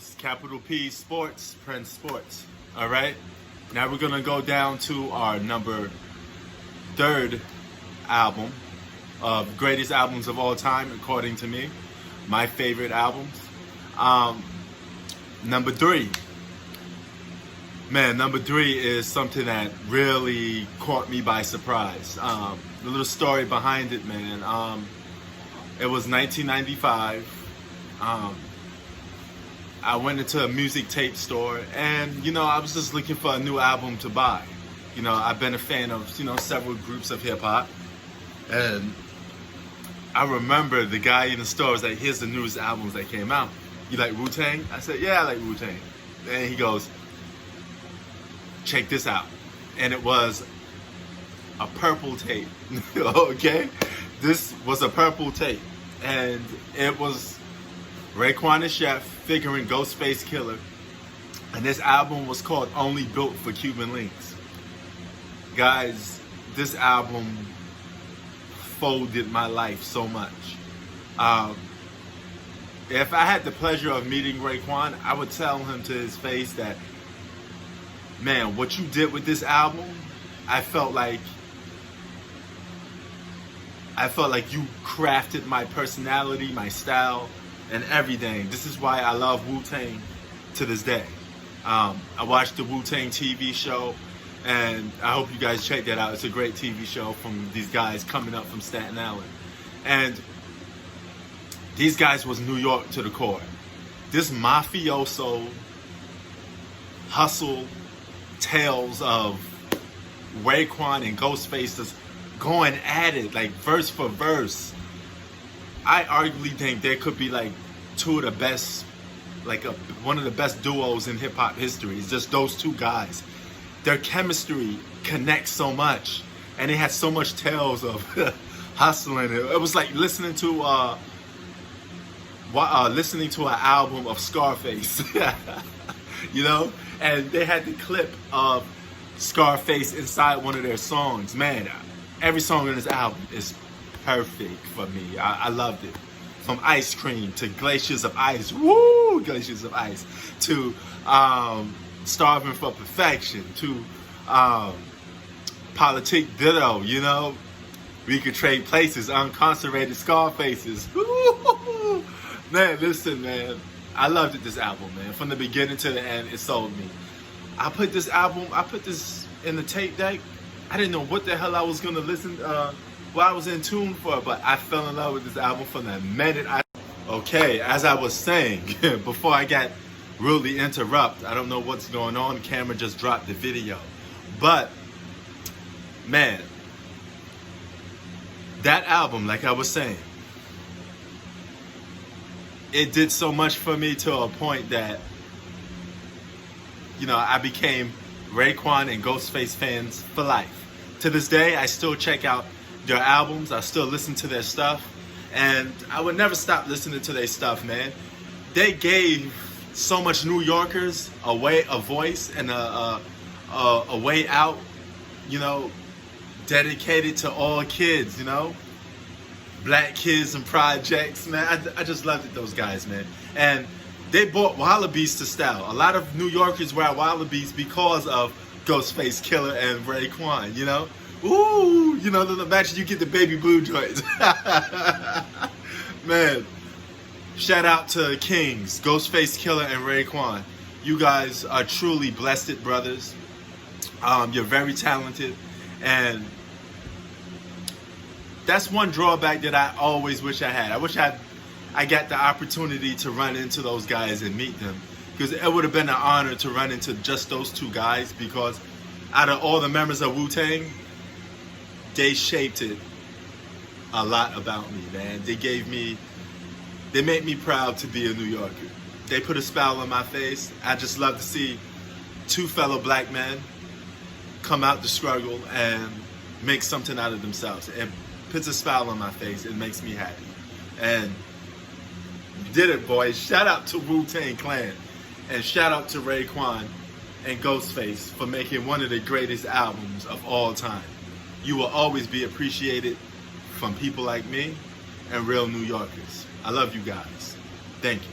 Prince, capital P Sports, Prince Sports. All right. Now we're gonna go down to our number third album of greatest albums of all time, according to me. My favorite albums. Number three. Man, number three is something that really caught me by surprise. The little story behind it, man. It was 1995. I went into a music tape store and, I was just looking for a new album to buy. I've been a fan of, several groups of hip hop. And I remember the guy in the store was like, here's the newest albums that came out. You like Wu-Tang? I said, yeah, I like Wu-Tang. And he goes, check this out. And it was a purple tape. Okay? This was a purple tape. And it was Raekwon the Chef figuring Ghostface Killah. And this album was called Only Built for Cuban Links. Guys, this album folded my life so much. If I had the pleasure of meeting Raekwon, I would tell him to his face that, man, what you did with this album, I felt like you crafted my personality, my style, and everything. This is why I love Wu-Tang to this day. I watched the Wu-Tang TV show, and I hope you guys check that out. It's a great TV show from these guys coming up from Staten Island. And these guys was New York to the core. This mafioso hustle tales of Raekwon and Ghostface just going at it, like verse for verse. I arguably think there could be like two of the best, one of the best duos in hip hop history. It's just those two guys. Their chemistry connects so much, and they had so much tales of hustling. It was like listening to an album of Scarface, and they had the clip of Scarface inside one of their songs. Man, every song on this album is perfect for me. I loved it. From Ice Cream to Glaciers of Ice, woo, Glaciers of Ice, to Starving for Perfection, to Politique Ditto, We Could Trade Places, Unconcentrated Scarfaces. Woo! Man, listen, man. I loved this album, man. From the beginning to the end, it sold me. I put this in the tape deck. I didn't know what the hell I was going to listen what I was in tune for, but I fell in love with this album from the minute Okay, as I was saying, before I got rudely interrupted, I don't know what's going on. The camera just dropped the video. But, man, that album, like I was saying, it did so much for me to a point that, I became Raekwon and Ghostface fans for life. To this day, I still check out their albums. I still listen to their stuff. And I would never stop listening to their stuff, man. They gave so much New Yorkers a voice and a way out, dedicated to all kids, black kids and projects, man. I just loved it, those guys, man. And they brought Wallabies to style. A lot of New Yorkers wear Wallabies because of Ghostface Killah and Raekwon, Ooh, imagine you get the baby blue joints. Man, shout out to Kings, Ghostface Killah and Raekwon. You guys are truly blessed brothers. You're very talented, and that's one drawback that I always wish I had. I wish I got the opportunity to run into those guys and meet them, because it would have been an honor to run into just those two guys, because out of all the members of Wu-Tang, they shaped it a lot about me, man. They made me proud to be a New Yorker. They put a smile on my face. I just love to see two fellow black men come out the struggle and make something out of themselves. It puts a smile on my face. It makes me happy. And you did it, boys. Shout out to Wu-Tang Clan. And shout out to Raekwon and Ghostface for making one of the greatest albums of all time. You will always be appreciated from people like me and real New Yorkers. I love you guys. Thank you.